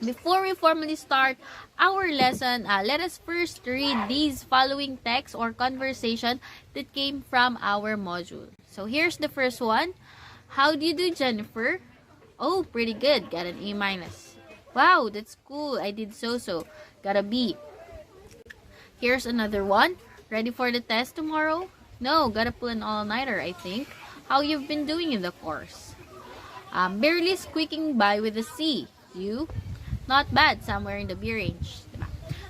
Before we formally start our lesson, let us first read these following texts or conversation that came from our module. So here's the first one. How do you do, Jennifer? Oh, pretty good. Got an A minus. Wow, that's cool. I did so. Got a B. Here's another one. Ready for the test tomorrow? No, gotta pull an all-nighter, I think. How you've been doing in the course? Barely squeaking by with a C. You? Not bad, somewhere in the B range. Diba?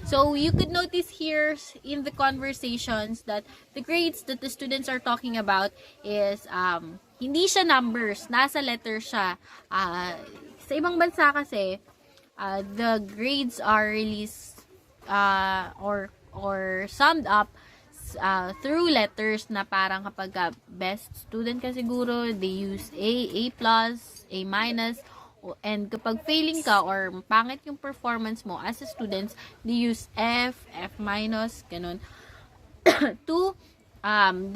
So, you could notice here in the conversations that the grades that the students are talking about is, hindi siya numbers, nasa letter siya. Sa ibang bansa kasi, the grades are released, or summed up through letters na parang kapag best student ka siguro, they use A plus, A minus, and kapag failing ka or pangit yung performance mo as a student, they use F minus, ganun, to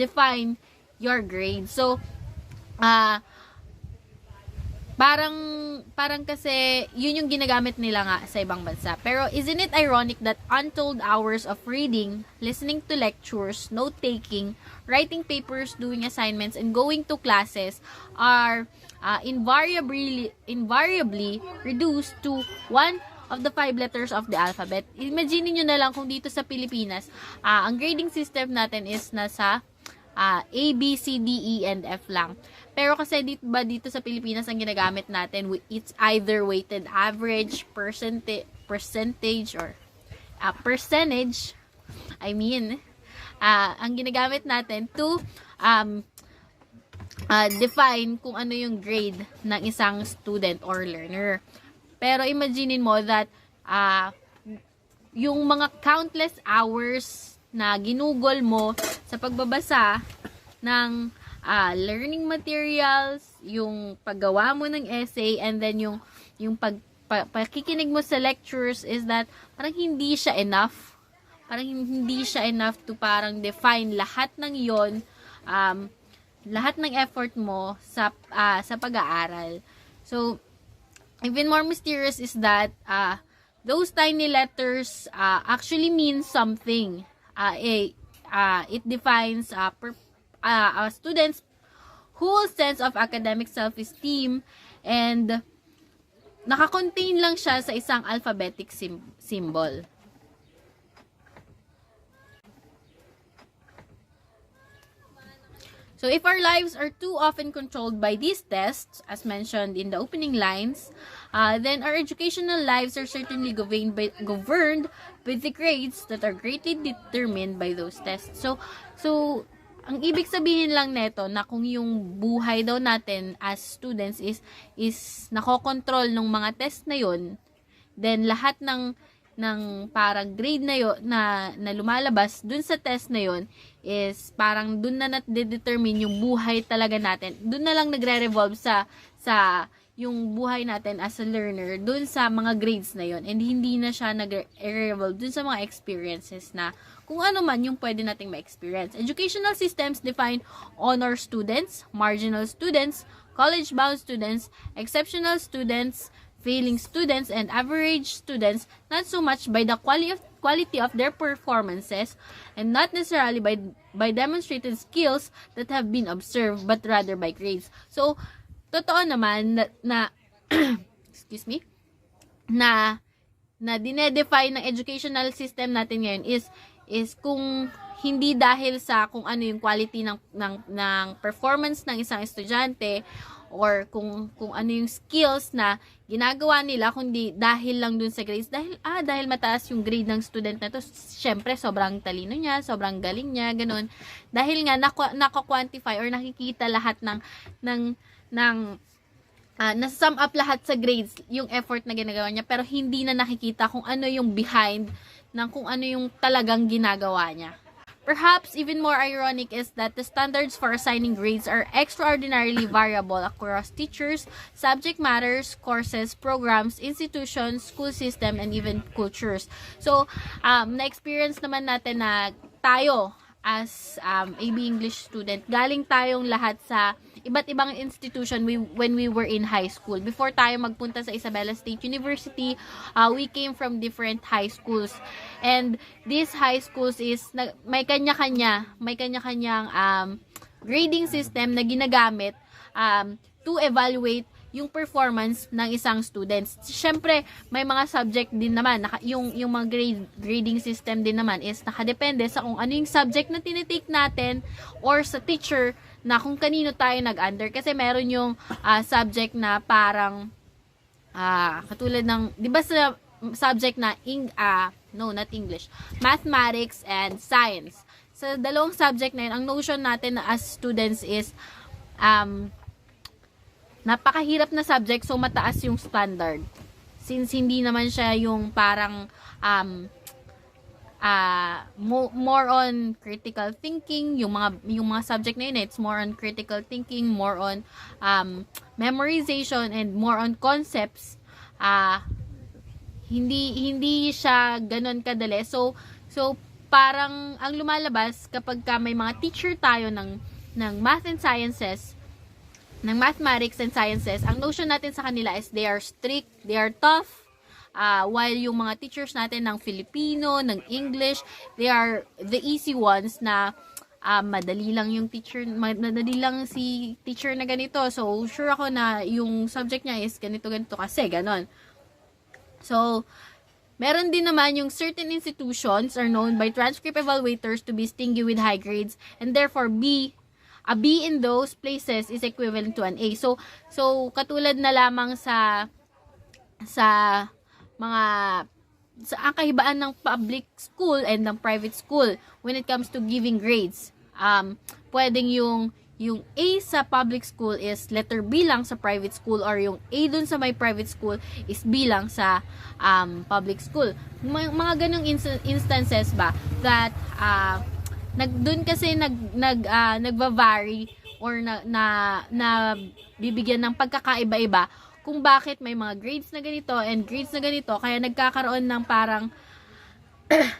define your grade. So, parang kasi yun yung ginagamit nila nga sa ibang bansa. Pero isn't it ironic that untold hours of reading, listening to lectures, note-taking, writing papers, doing assignments, and going to classes are invariably reduced to one of the 5 letters of the alphabet? Imagine niyo na lang kung dito sa Pilipinas, ang grading system natin is nasa A, B, C, D, E, and F lang. Pero kasi dito sa Pilipinas ang ginagamit natin, it's either weighted average, percentage, or percentage. Ang ginagamit natin to define kung ano yung grade ng isang student or learner. Pero imaginein mo that yung mga countless hours na ginugol mo sa pagbabasa ng learning materials, yung paggawa mo ng essay, and then yung pakikinig mo sa lectures is that parang hindi siya enough. Parang hindi siya enough to parang define lahat ng yon, lahat ng effort mo sa pag-aaral. So, even more mysterious is that those tiny letters actually mean something. It defines a student's whole sense of academic self-esteem, and nakakontain lang siya sa isang alphabetic symbol. So, if our lives are too often controlled by these tests, as mentioned in the opening lines, then our educational lives are certainly governed with the grades that are greatly determined by those tests. So ang ibig sabihin lang neto na kung yung buhay daw natin as students is nakokontrol ng mga test na yon, then lahat ng parang grade na yun, na lumalabas dun sa test na yon is parang dun na nade-determine yung buhay talaga natin. Dun na lang nagre-revolve sa yung buhay natin as a learner dun sa mga grades na yon, and hindi na siya nagre-revolve dun sa mga experiences na kung ano man yung pwede nating ma-experience. Educational systems define honor students, marginal students, college-bound students, exceptional students, failing students, and average students, not so much by the quality of their performances and not necessarily by demonstrated skills that have been observed, but rather by grades. So, totoo naman na excuse me, na dinedefine ng educational system natin ngayon is kung hindi dahil sa kung ano yung quality ng performance ng isang estudyante, or kung ano yung skills na ginagawa nila, kundi dahil lang dun sa grades. Dahil mataas yung grade ng student na to, syempre sobrang talino niya, sobrang galing niya, ganun. Dahil nga nako-quantify or nakikita lahat nasa-sum up lahat sa grades yung effort na ginagawa niya, pero hindi na nakikita kung ano yung behind ng kung ano yung talagang ginagawa niya. Perhaps even more ironic is that the standards for assigning grades are extraordinarily variable across teachers, subject matters, courses, programs, institutions, school system, and even cultures. So, na-experience naman natin na tayo as AB English student, galing tayong lahat sa iba't ibang institution when we were in high school. Before tayo magpunta sa Isabela State University, we came from different high schools. And these high schools is may kanya-kanyang grading system na ginagamit to evaluate yung performance ng isang students. Siyempre, may mga subject din naman, yung mga grading system din naman is nakadepende sa kung ano yung subject na tinitake natin or sa teacher na kung kanino tayo nag-under. Kasi meron yung subject na parang katulad ng, di ba sa subject na not English, mathematics and science. Sa dalawang subject na yun, ang notion natin as students is napakahirap na subject, so mataas yung standard. Since hindi naman siya yung parang more on critical thinking, yung mga subject na yun, it's more on critical thinking, more on memorization, and more on concepts. Hindi siya ganon kadali. So parang ang lumalabas kapag may mga teacher tayo ng math and sciences, ng mathematics and sciences, ang notion natin sa kanila is they are strict, they are tough, while yung mga teachers natin ng Filipino, ng English, they are the easy ones na madali lang si teacher na ganito. So, sure ako na yung subject niya is ganito kasi, ganon. So, meron din naman yung certain institutions are known by transcript evaluators to be stingy with high grades, and therefore a B in those places is equivalent to an A. So katulad na lamang sa ang kahibaan ng public school and ng private school when it comes to giving grades. Pwedeng yung A sa public school is letter B lang sa private school, or yung A dun sa may private school is B lang sa public school. Mga ganong instances ba that doon kasi nagva-vary or na bibigyan ng pagkakaiba-iba kung bakit may mga grades na ganito and grades na ganito, kaya nagkakaroon ng parang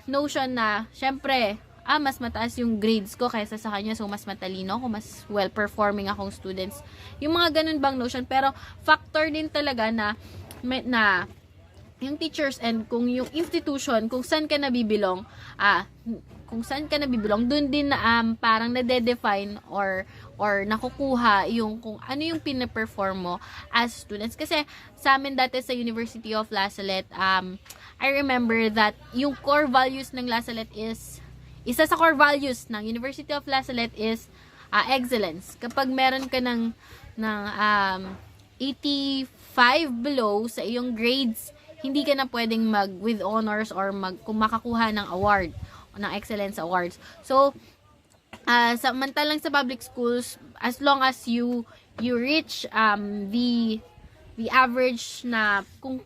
notion na syempre mas mataas yung grades ko kaysa sa kanya, so mas matalino ako, mas well-performing akong students. Yung mga ganun bang notion, pero factor din talaga na yung teachers and kung yung institution, kung saan ka nabibilong, dun din na parang nade-define or nakukuha yung kung ano yung pina-perform mo as students. Kasi sa amin dati sa University of La Salette, I remember that yung core values ng La Salette is, isa sa core values ng University of La Salette is excellence. Kapag meron ka ng 85 below sa iyong grades, hindi ka na pwedeng with honors or kung makakuha ng award, ng excellence awards. So, samantalang sa public schools, as long as you reach the average na kung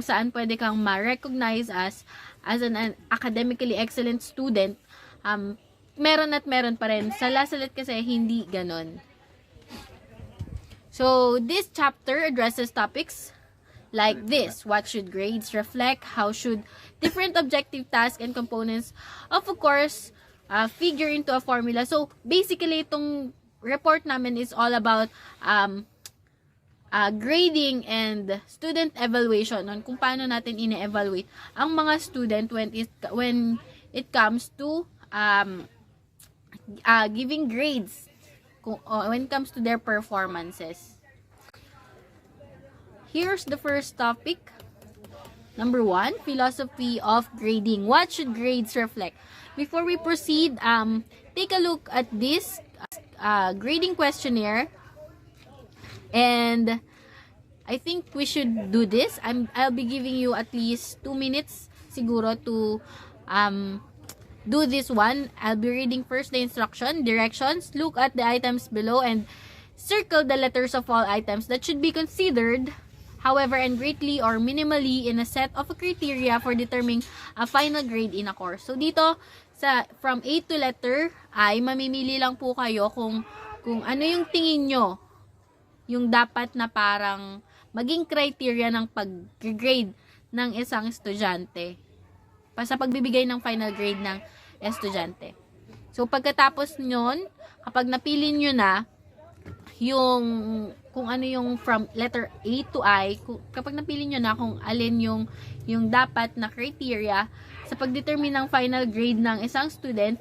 saan pwede kang ma-recognize as an academically excellent student, meron pa rin. Sa La Salette kasi hindi ganon. So, this chapter addresses topics like this: what should grades reflect, how should different objective tasks and components of course figure into a formula. So basically itong report namin is all about grading and student evaluation, on kung paano natin ine-evaluate ang mga student when it comes to giving grades, when it comes to their performances. Here's the first topic. Number 1, philosophy of grading. What should grades reflect? Before we proceed, take a look at this grading questionnaire. And I think we should do this. I'll be giving you at least 2 minutes siguro to do this one. I'll be reading first the instruction, directions. Look at the items below and circle the letters of all items that should be considered, however, and greatly or minimally in a set of criteria for determining a final grade in a course. So, dito, from A to letter, ay mamimili lang po kayo kung ano yung tingin nyo, yung dapat na parang maging criteria ng pag-grade ng isang estudyante. Sa pagbibigay ng final grade ng estudyante. So, pagkatapos nyon, kapag napili nyo na yung kung ano yung from letter A to I, kapag napili nyo na kung alin yung dapat na criteria sa pagdetermine ng final grade ng isang student,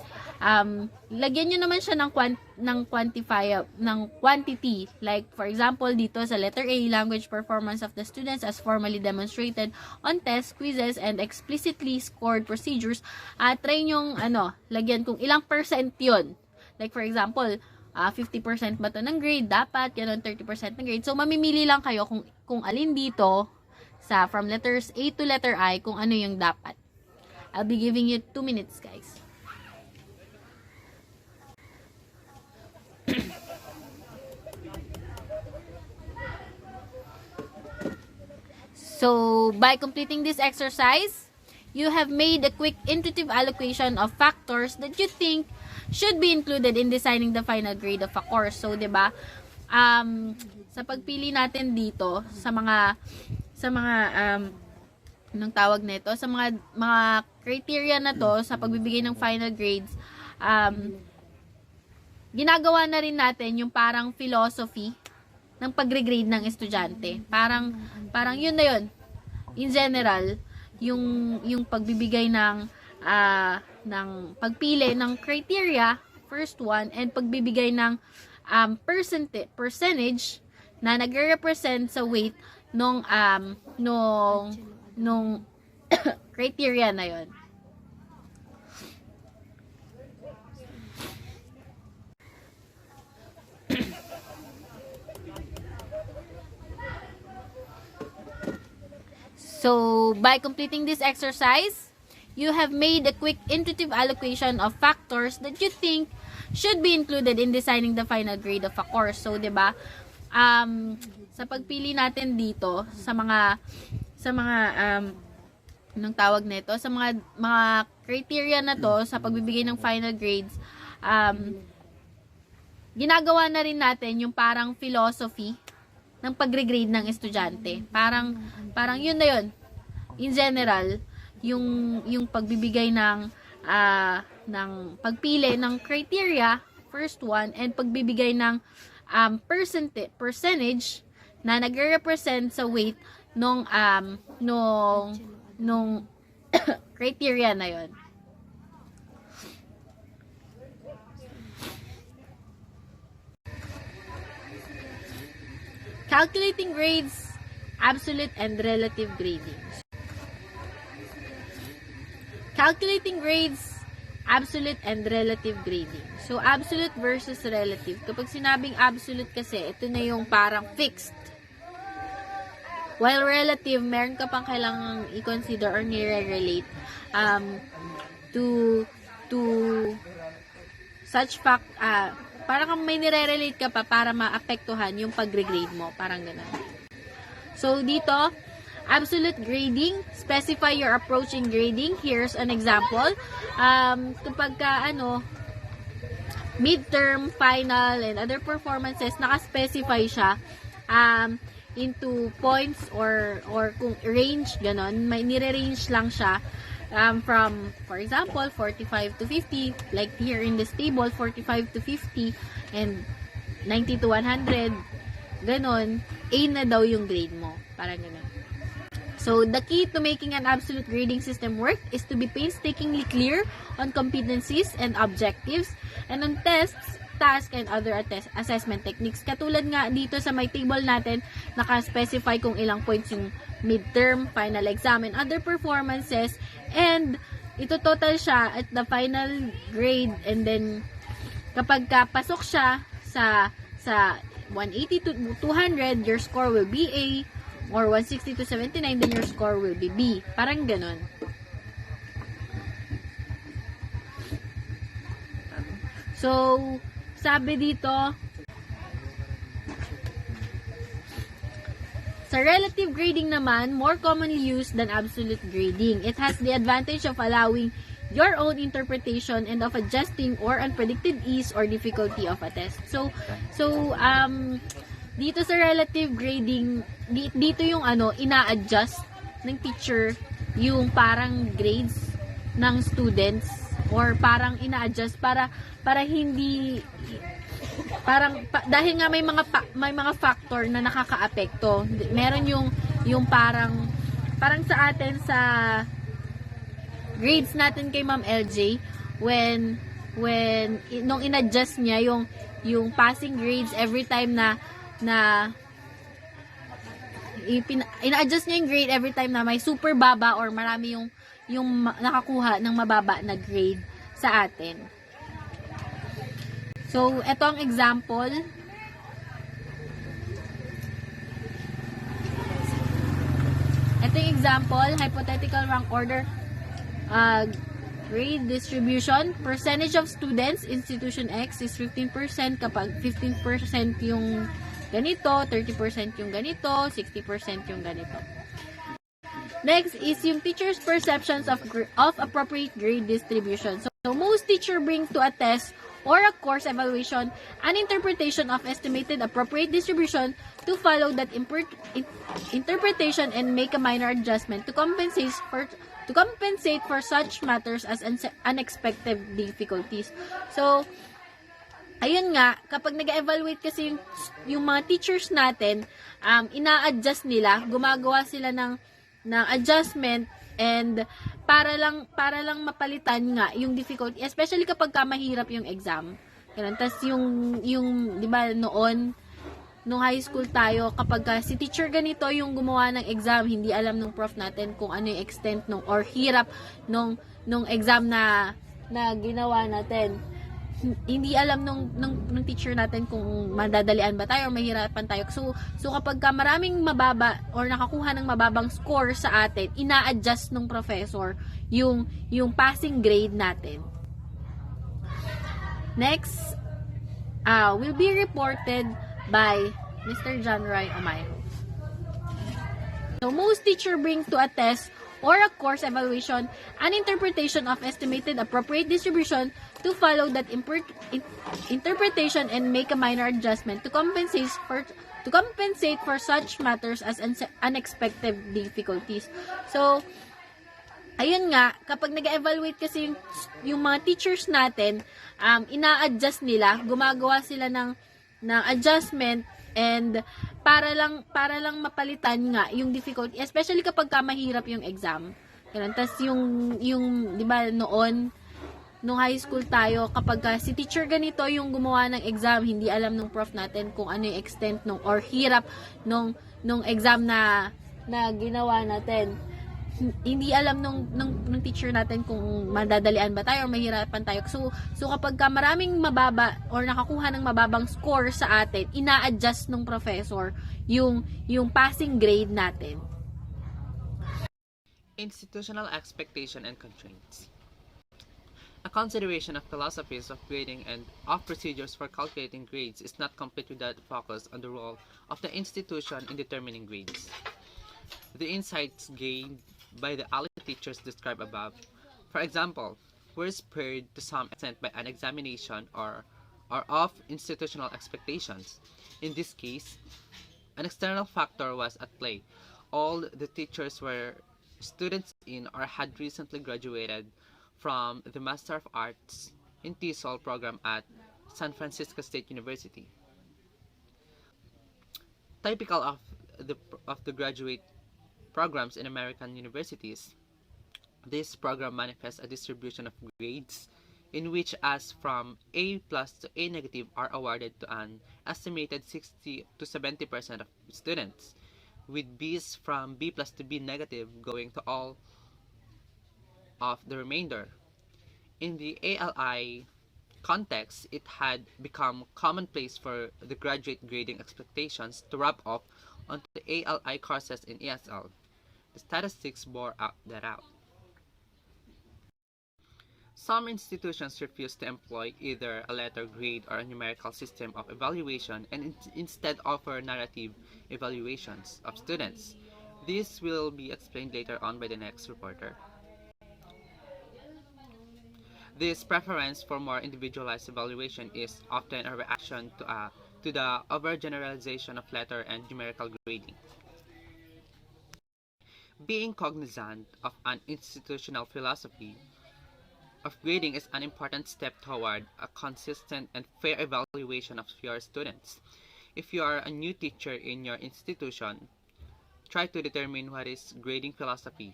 lagyan nyo naman siya ng quantity. Like, for example, dito sa letter A, language performance of the students as formally demonstrated on tests, quizzes, and explicitly scored procedures. Try nyong, lagyan kung ilang percent yun. Like, for example, 50% ba to ng grade, dapat, ganun, 30% ng grade. So, mamimili lang kayo kung alin dito, from letters A to letter I, kung ano yung dapat. I'll be giving you 2 minutes, guys. So, by completing this exercise, you have made a quick intuitive allocation of factors that you think should be included in designing the final grade of a course. So, 'di ba? Sa pagpili natin dito sa mga anong tawag nito, sa mga criteria na to sa pagbibigay ng final grades, ginagawa na rin natin yung parang philosophy ng pagre-grade ng estudyante. Parang yun na yun. In general, yung pagbibigay ng pagpili ng criteria, first one, and pagbibigay ng percentage na nagre-represent sa weight nung criteria na yon. So, by completing this exercise, you have made a quick intuitive allocation of factors that you think should be included in designing the final grade of a course. So, 'di ba? Sa pagpili natin dito sa mga anong tawag nito, sa mga criteria na to sa pagbibigay ng final grades, ginagawa na rin natin yung parang philosophy ng pagre-grade ng estudyante. Parang yun na yun. In general, yung pagbibigay ng pagpili ng criteria, first one, and pagbibigay ng percentage na nagre-represent sa weight nung criteria na yon. Calculating grades, absolute and relative grading. Calculating grades, absolute and relative grading. So, absolute versus relative. Kapag sinabing absolute kasi, ito na yung parang fixed. While relative, meron ka pang kailangang i-consider or nire-relate to such fact, parang may nire-relate ka pa para maapektuhan yung pagre-grade mo. Parang gano'n. So, dito, absolute grading, specify your approach in grading. Here's an example. Kapag midterm, final, and other performances, naka-specify siya into points or kung range, gano'n. May nire-range lang siya from, for example, 45 to 50, like here in this table, 45 to 50, and 90 to 100, ganon, A na daw yung grade mo. Parang ganon. So, the key to making an absolute grading system work is to be painstakingly clear on competencies and objectives, and on tests, tasks, and other assessment techniques. Katulad nga dito sa may table natin, naka-specify kung ilang points yung midterm, final exam, and other performances, and ito total siya at the final grade, and then kapag pasok siya sa 180 to 200, your score will be A, or 160 to 79, then your score will be B. Parang ganon. So, sabi dito, sa relative grading naman, more commonly used than absolute grading. It has the advantage of allowing your own interpretation and of adjusting or unpredicted ease or difficulty of a test. So dito sa relative grading, dito yung ina-adjust ng teacher yung parang grades ng students, or parang ina-adjust para hindi dahil nga may mga factor na nakakaapekto. Meron yung parang sa atin sa grades natin kay Ma'am LJ, nung in-adjust niya yung passing grades every time na ina-adjust niya yung grade every time na may super baba or marami yung nakakuha ng mababa na grade sa atin. So, ito ang example. Ito yung example, hypothetical rank order grade distribution. Percentage of students, institution X is 15% kapag 15% yung ganito, 30% yung ganito, 60% yung ganito. Next is yung teacher's perceptions of appropriate grade distribution. So most teacher brings to a test or a course evaluation an interpretation of estimated appropriate distribution to follow that interpretation and make a minor adjustment to compensate for such matters as unexpected difficulties. So, ayun nga, kapag nag-evaluate kasi yung mga teachers natin, ina-adjust nila, gumagawa sila ng adjustment and para lang mapalitan nga yung difficulty, especially kapag mahirap yung exam. Ganun. Tas yung 'di ba noon nung high school tayo, kapag si teacher ganito yung gumawa ng exam, hindi alam nung prof natin kung ano yung extent or hirap nung exam na ginawa natin. Hindi alam nung teacher natin kung madadalian ba tayo or mahirapan tayo. So kapag maraming mababa or nakakuha ng mababang score sa atin, ina-adjust nung professor yung passing grade natin. Next, will be reported by Mr. John Roy Omayo. So most teacher bring to a test or a course evaluation an interpretation of estimated appropriate distribution to follow that interpretation and make a minor adjustment to compensate for such matters as unexpected difficulties. So, ayun nga, kapag nag-evaluate kasi yung mga teachers natin, ina-adjust nila, gumagawa sila ng adjustment and para lang mapalitan nga yung difficulty, especially kapag mahirap yung exam. Ganun. Tas yung 'di ba noon nung high school tayo, kapag si teacher ganito yung gumawa ng exam, hindi alam nung prof natin kung ano yung extent or hirap nung exam na ginawa natin. Hindi alam nung teacher natin kung madadalian ba tayo or mahirapan tayo. So kapag maraming mababa or nakakuha ng mababang score sa atin, ina-adjust nung professor yung passing grade natin. Institutional expectation and constraints. A consideration of philosophies of grading and of procedures for calculating grades is not complete without focus on the role of the institution in determining grades. The insights gained by the early teachers described above, for example, were spurred to some extent by an examination or of institutional expectations. In this case, an external factor was at play. All the teachers were students in or had recently graduated from the Master of Arts in TESOL program at San Francisco State University. Typical of the graduate programs in American universities, this program manifests a distribution of grades in which as from A plus to A negative are awarded to an estimated 60 to 70% of students, with B's from B plus to B negative going to all of the remainder. In the ALI context, it had become commonplace for the graduate grading expectations to rub off onto the ALI courses in ESL. The statistics bore that out. Some institutions refuse to employ either a letter grade or a numerical system of evaluation and instead offer narrative evaluations of students. This will be explained later on by the next reporter. This preference for more individualized evaluation is often a reaction to the overgeneralization of letter and numerical grading. Being cognizant of an institutional philosophy, of grading is an important step toward a consistent and fair evaluation of your students. If you are a new teacher in your institution, try to determine what is grading philosophy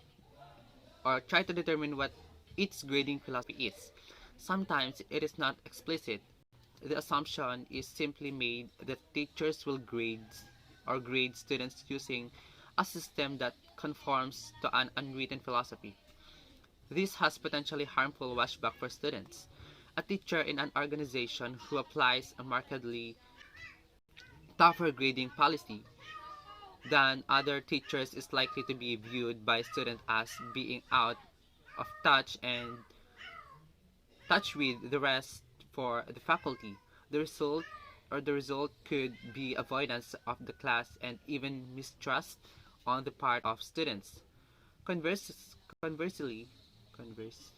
or try to determine what its grading philosophy is. Sometimes it is not explicit. The assumption is simply made that teachers will grade students using a system that conforms to an unwritten philosophy. This has potentially harmful washback for students. A teacher in an organization who applies a markedly tougher grading policy than other teachers is likely to be viewed by students as being out of touch with the rest for the faculty. The result the result could be avoidance of the class and even mistrust on the part of students. Conversely, converse,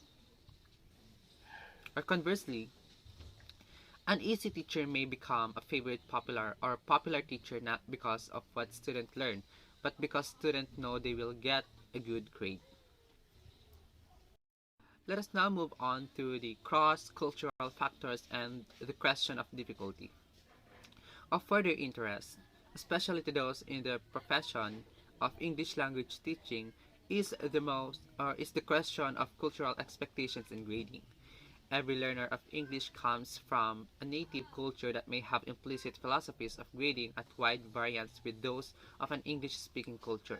conversely, an easy teacher may become a favorite popular teacher not because of what students learn, but because students know they will get a good grade. Let us now move on to the cross-cultural factors and the question of difficulty. Of further interest, especially to those in the profession of English language teaching, is the question of cultural expectations in grading. Every learner of English comes from a native culture that may have implicit philosophies of grading at wide variance with those of an English-speaking culture.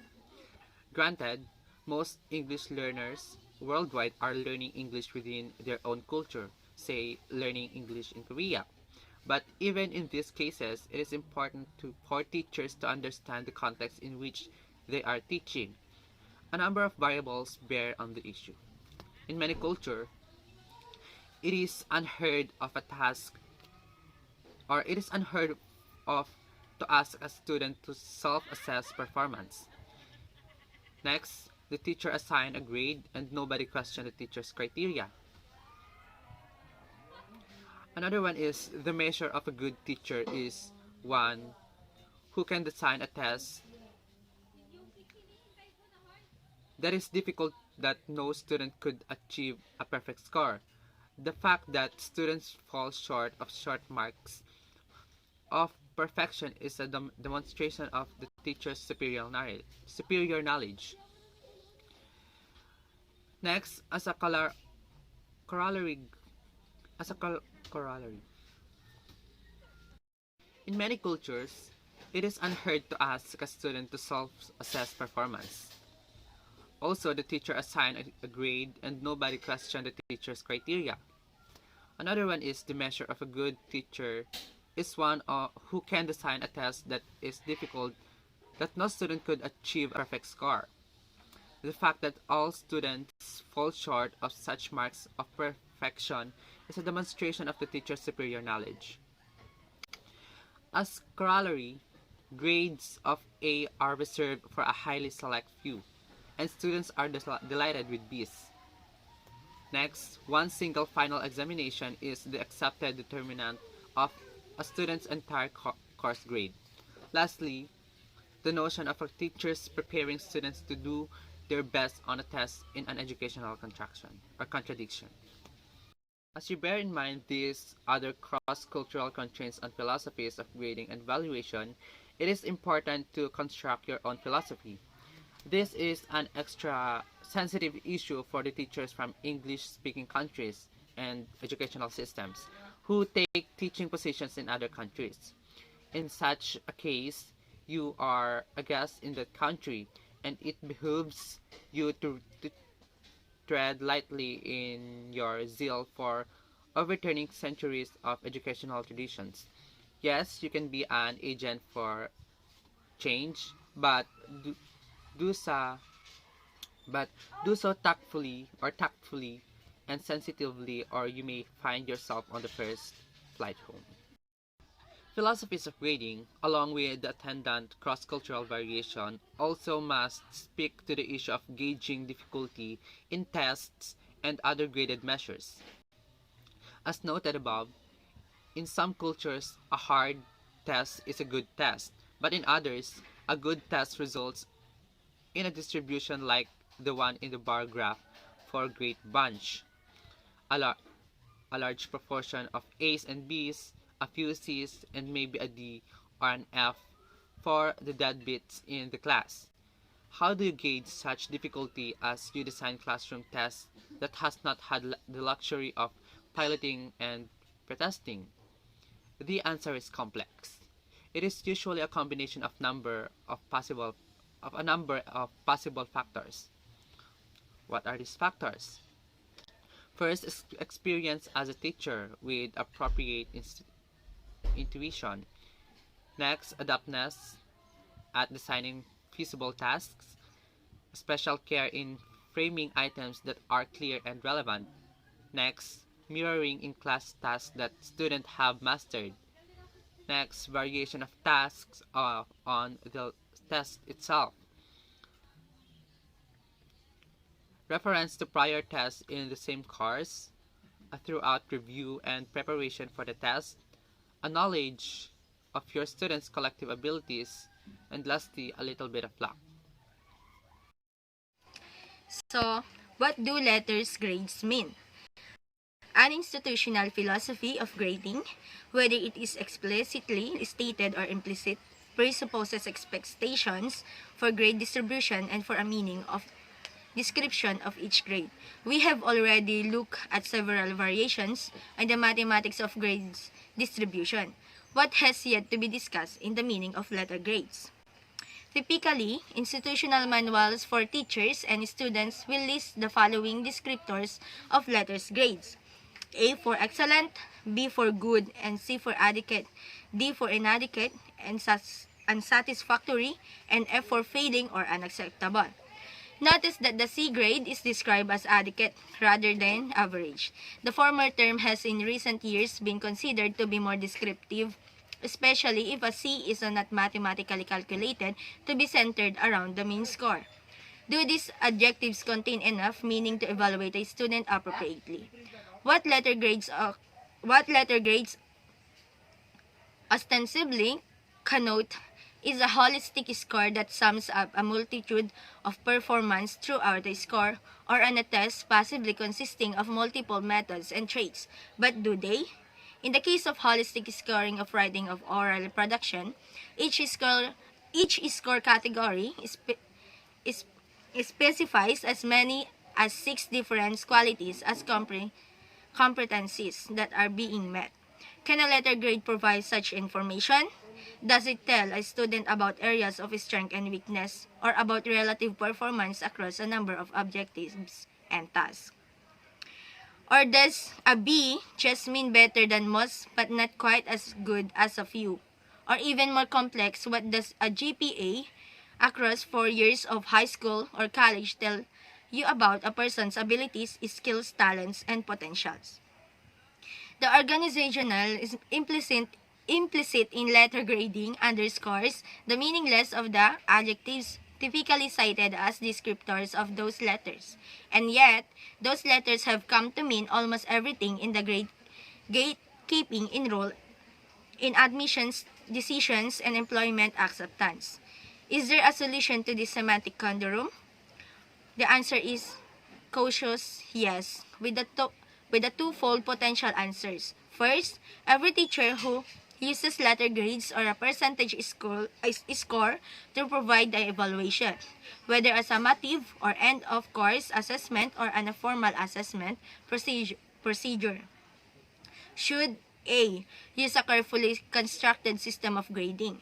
Granted, most English learners worldwide are learning English within their own culture, say learning English in Korea. But even in these cases, it is important for teachers to understand the context in which they are teaching. A number of variables bear on the issue. In many cultures, it is unheard of a task or it is unheard of to ask a student to self-assess performance. Next, the teacher assign a grade and nobody question the teacher's criteria. Another one is the measure of a good teacher is one who can design a test that is difficult that no student could achieve a perfect score. The fact that students fall short of short marks of perfection is a demonstration of the teacher's superior knowledge. Next, corollary, as a corollary, in many cultures, it is unheard to ask a student to self-assess performance. Also, the teacher assigned a grade and nobody questioned the teacher's criteria. Another one is the measure of a good teacher is one who can design a test that is difficult that no student could achieve a perfect score. The fact that all students fall short of such marks of perfection is a demonstration of the teacher's superior knowledge. As corollary, grades of A are reserved for a highly select few, and students are delighted with B's. Next, one single final examination is the accepted determinant of a student's entire course grade. Lastly, the notion of a teachers preparing students to do their best on a test in an educational contradiction. As you bear in mind these other cross-cultural constraints on philosophies of grading and valuation, it is important to construct your own philosophy. This is an extra sensitive issue for the teachers from English-speaking countries and educational systems who take teaching positions in other countries. In such a case, you are a guest in that country and it behooves you to tread lightly in your zeal for overturning centuries of educational traditions. Yes, you can be an agent for change, do, do so but do so tactfully and sensitively or you may find yourself on the first flight home. Philosophies of grading, along with the attendant cross-cultural variation, also must speak to the issue of gauging difficulty in tests and other graded measures. As noted above, in some cultures, a hard test is a good test, but in others, a good test results in a distribution like the one in the bar graph for Great Bunch. a, lar- a large proportion of A's and B's, a few C's, and maybe a D or an F for the deadbeats in the class. How do you gauge such difficulty as you design classroom tests that has not had the luxury of piloting and pretesting? The answer is complex. It is usually a combination of a number of possible factors. What are these factors? First is experience as a teacher with appropriate intuition. Next, adaptness at designing feasible tasks, special care in framing items that are clear and relevant. Next, mirroring in class tasks that students have mastered. Next, variation of tasks on the test itself. Reference to prior tests in the same course, a throughout review and preparation for the test, a knowledge of your students' collective abilities, and lastly, a little bit of luck. So, what do letters grades mean? An institutional philosophy of grading, whether it is explicitly stated or implicit, presupposes expectations for grade distribution and for a meaning of description of each grade. We have already looked at several variations on the mathematics of grades distribution. What has yet to be discussed in the meaning of letter grades? Typically, institutional manuals for teachers and students will list the following descriptors of letters grades: A for excellent, B for good, and C for adequate, D for inadequate and unsatisfactory, and F for failing or unacceptable. Notice that the C grade is described as adequate rather than average. The former term has in recent years been considered to be more descriptive, especially if a C is not mathematically calculated to be centered around the mean score. Do these adjectives contain enough meaning to evaluate a student appropriately? What letter grades ostensibly connote is a holistic score that sums up a multitude of performance throughout a score or on a test possibly consisting of multiple methods and traits. But do they? In the case of holistic scoring of writing of oral production, each score category is specifies as many as 6 different qualities as competencies that are being met. Can a letter grade provide such information? Does it tell a student about areas of strength and weakness, or about relative performance across a number of objectives and tasks? Or does a B just mean better than most but not quite as good as a few? Or even more complex, what does a GPA across 4 years of high school or college tell you about a person's abilities, skills, talents, and potentials? The organizational is implicit in letter grading underscores the meaningless of the adjectives typically cited as descriptors of those letters. And yet, those letters have come to mean almost everything in the grade gatekeeping role in admissions, decisions, and employment acceptance. Is there a solution to this semantic conundrum? The answer is cautious yes, with the twofold potential answers. First, every teacher who uses letter grades or a percentage score to provide the evaluation, whether a summative or end-of-course assessment or an formal assessment procedure, should A. Use a carefully constructed system of grading,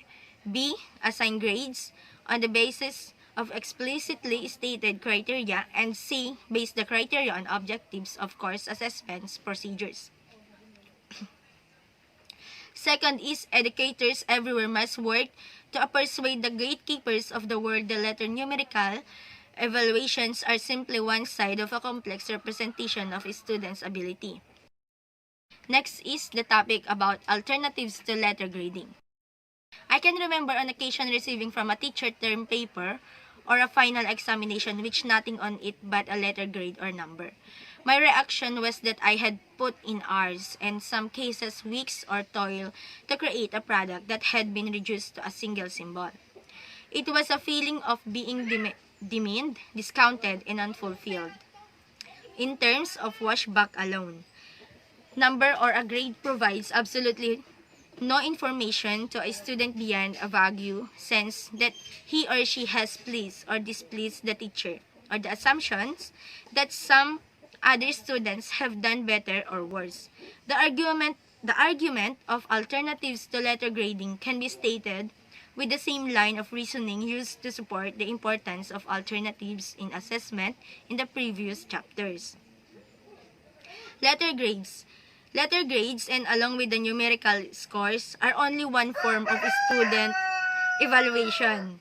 B. Assign grades on the basis of explicitly stated criteria, and C. Base the criteria on objectives of course assessments procedures. Second is educators everywhere must work to persuade the gatekeepers of the world the letter numerical evaluations are simply one side of a complex representation of a student's ability. Next is the topic about alternatives to letter grading. I can remember on occasion receiving from a teacher term paper or a final examination which nothing on it but a letter grade or number. My reaction was that I had put in hours, and some cases weeks or toil, to create a product that had been reduced to a single symbol. It was a feeling of being demeaned, discounted, and unfulfilled. in terms of washback alone. Number or a grade provides absolutely no information to a student beyond a vague sense that he or she has pleased or displeased the teacher, or the assumptions that some other students have done better or worse. The argument of alternatives to letter grading can be stated with the same line of reasoning used to support the importance of alternatives in assessment in the previous chapters. Letter grades. Letter grades and along with the numerical scores are only one form of student evaluation.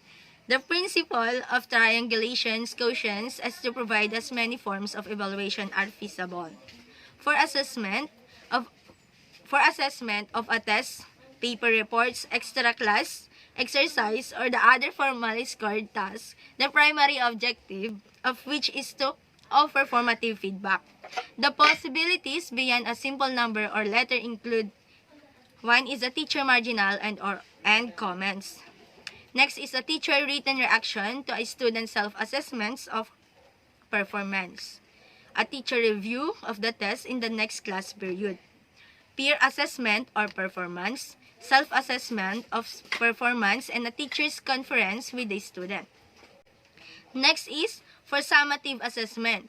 The principle of triangulations quotients as to provide as many forms of evaluation are feasible. For assessment of a test, paper reports, extra class, exercise, or the other formally scored tasks, the primary objective of which is to offer formative feedback. The possibilities beyond a simple number or letter include: one is a teacher marginal and comments. Next is a teacher written reaction to a student's self-assessments of performance. A teacher review of the test in the next class period. Peer assessment or performance, self-assessment of performance, and a teacher's conference with the student. Next is for summative assessment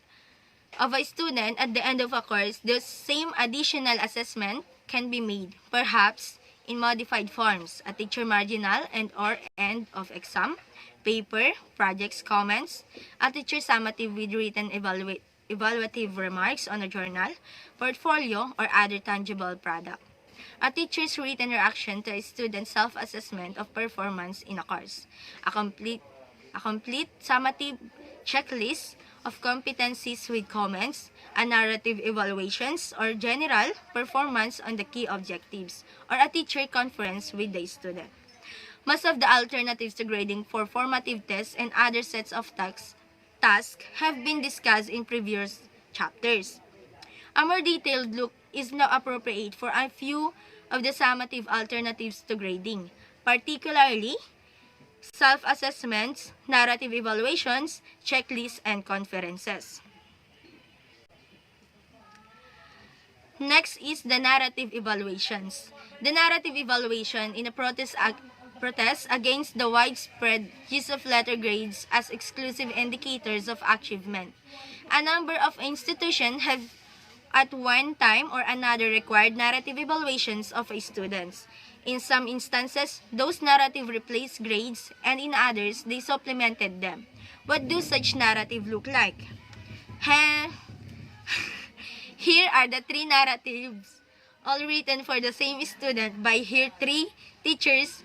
of a student at the end of a course. The same additional assessment can be made, perhaps in modified forms: a teacher marginal and or end of exam, paper, projects, comments, a teacher summative with written evaluative remarks on a journal, portfolio, or other tangible product. A teacher's written reaction to a student's self-assessment of performance in a course. A complete summative checklist of competencies with comments, a narrative evaluations, or general performance on the key objectives, or a teacher conference with the student. Most of the alternatives to grading for formative tests and other sets of tasks have been discussed in previous chapters. A more detailed look is now appropriate for a few of the summative alternatives to grading, particularly self-assessments, narrative evaluations, checklists, and conferences. Next is the narrative evaluations. The narrative evaluation in a protest against the widespread use of letter grades as exclusive indicators of achievement. A number of institutions have at one time or another required narrative evaluations of students. In some instances, those narrative replaced grades, and in others, they supplemented them. What do such narrative look like? Here are the three narratives, all written for the same student by here three teachers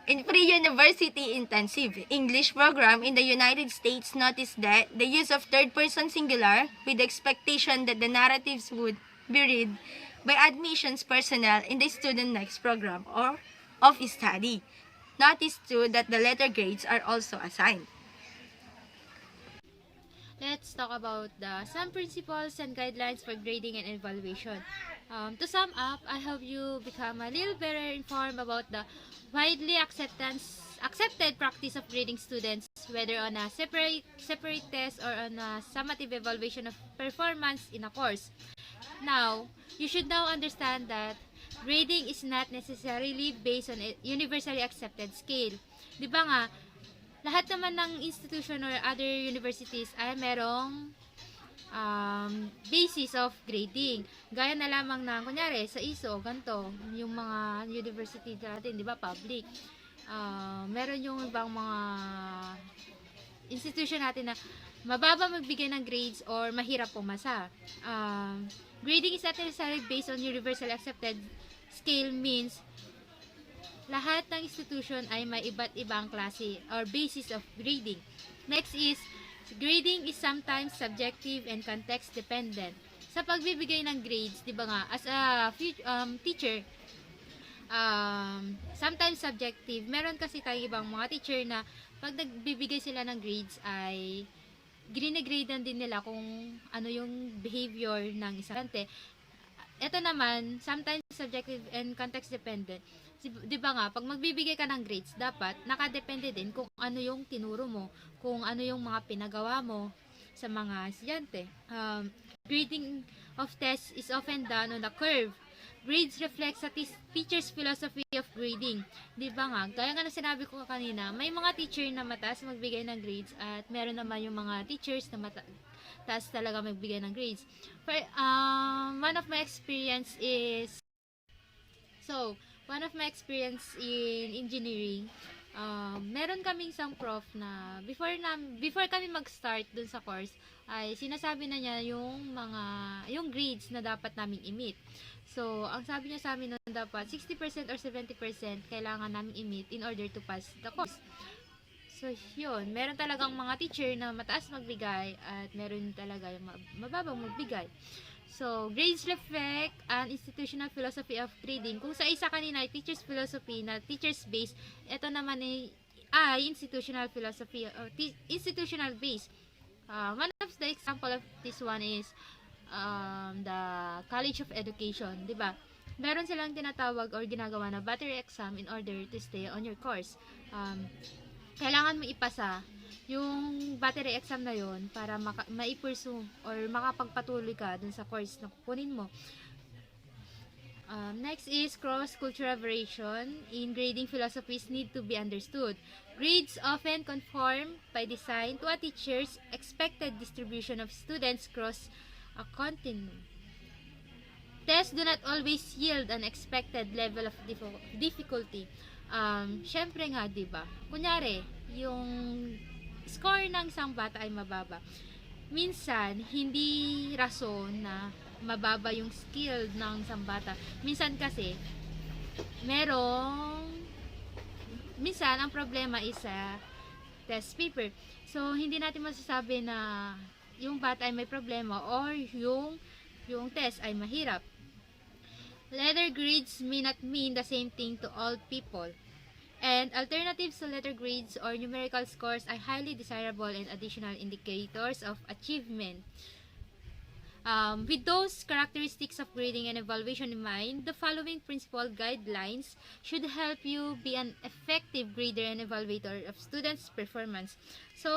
in pre-university intensive English program in the United States. Notice that the use of third-person singular with the expectation that the narratives would be read by admissions personnel in the student next program or of study. Notice too that the letter grades are also assigned. Let's talk about some principles and guidelines for grading and evaluation. To sum up, I hope you become a little better informed about the widely accepted practice of grading students, whether on a separate test or on a summative evaluation of performance in a course. Now, you should now understand that grading is not necessarily based on a universally accepted scale. Di ba nga, lahat naman ng institution or other universities ay merong basis of grading. Gaya na lamang na, kunyari, sa ISO, ganito, yung mga university natin, di ba, public. Meron yung ibang mga institution natin na mababa magbigay ng grades or mahirap pumasa. Grading is not necessarily based on universally accepted scale means lahat ng institution ay may iba't ibang klase or basis of grading. Next is, grading is sometimes subjective and context dependent. Sa pagbibigay ng grades, di ba nga, as a teacher, sometimes subjective. Meron kasi tayong ibang mga teacher na pag nagbibigay sila ng grades ay grine-gradean din nila kung ano yung behavior ng isang estudyante. Ito naman, sometimes subjective and context dependent. Di ba nga, pag magbibigay ka ng grades, dapat nakadepende din kung ano yung tinuro mo, kung ano yung mga pinagawa mo, sa mga estudyante. Grading of tests is often done on a curve. Grades reflect sa teacher's philosophy of grading. Di ba nga, gaya nga na sinabi ko kanina, may mga teacher na mataas magbigay ng grades at meron naman yung mga teachers na taas talaga magbigay ng grades. One of my experience is, one of my experience in engineering, meron kaming isang prof na before kami mag-start dun sa course, ay sinasabi na niya yung grades na dapat naming i-meet. So, ang sabi niya sa amin nun dapat 60% or 70% kailangan namin i-meet in order to pass the course. So, yun. Meron talagang mga teacher na mataas magbigay at meron talaga yung mababang magbigay. So, grades reflect an institutional philosophy of grading. Kung sa isa kanina ay teacher's philosophy na teacher's base, ito naman ay institutional philosophy, institutional base. One of the example of this one is the College of Education, di ba? Meron silang tinatawag or ginagawa na battery exam in order to stay on your course. Kailangan mo ipasa yung battery exam na yon para ma-pursue or makapagpatuloy ka dun sa course na kukunin mo. Next is cross-cultural variation in grading philosophies need to be understood. Grades often conform by design to a teacher's expected distribution of students across a continuum. Tests do not always yield an expected level of difficulty. Syempre nga, diba? Kunyari, yung score ng isang bata ay mababa. Minsan, hindi rason na mababa yung skill ng isang bata. Minsan kasi, minsan, ang problema is sa test paper. So, hindi natin masasabi na yung bata ay may problema or yung test ay mahirap. Letter grades may not mean the same thing to all people. And alternatives to letter grades or numerical scores are highly desirable and additional indicators of achievement. With those characteristics of grading and evaluation in mind, the following principal guidelines should help you be an effective grader and evaluator of students' performance. So,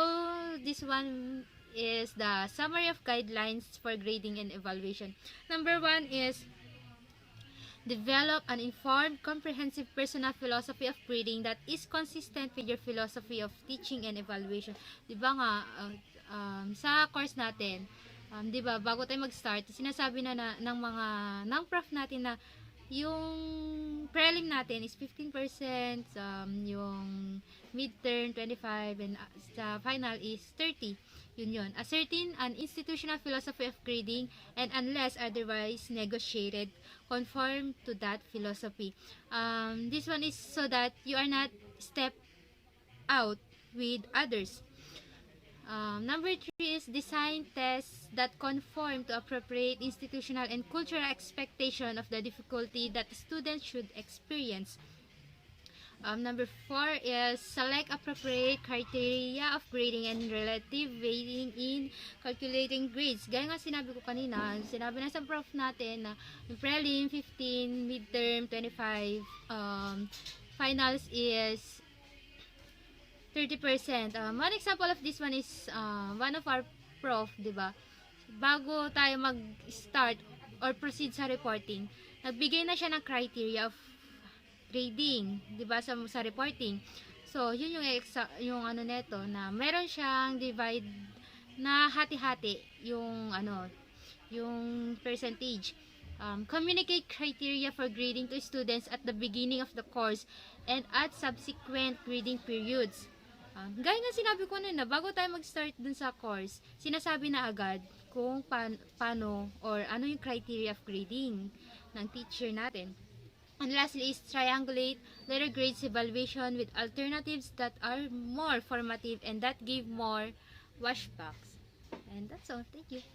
this one is the summary of guidelines for grading and evaluation. Number 1 is develop an informed, comprehensive personal philosophy of grading that is consistent with your philosophy of teaching and evaluation. Diba nga, sa course natin, diba, bago tayo mag-start, sinasabi ng prof natin na yung prelim natin is 15%, yung midterm 25%, and sa final is 30%. Yun. Ascertain an institutional philosophy of grading and unless otherwise negotiated, conform to that philosophy. This one is so that you are not step out with others. Number 3 is design tests that conform to appropriate institutional and cultural expectation of the difficulty that the student should experience. Number 4 is select appropriate criteria of grading and relative weighting in calculating grades. Gaya nga sinabi ko kanina, sinabi na sa prof natin na prelim 15, midterm 25, finals is 30%. One example of this one is one of our prof, diba? Bago tayo mag-start or proceed sa reporting, nagbigay na siya ng criteria of grading, 'di ba, sa reporting. So, yun yung ano neto na meron siyang divide na hati-hati yung yung percentage. Communicate criteria for grading to students at the beginning of the course and at subsequent grading periods. Gaya nga sinabi ko na bago tayo mag-start dun sa course, sinasabi na agad kung paano or ano yung criteria of grading ng teacher natin. And lastly is triangulate letter grades evaluation with alternatives that are more formative and that give more washbacks. And that's all. Thank you.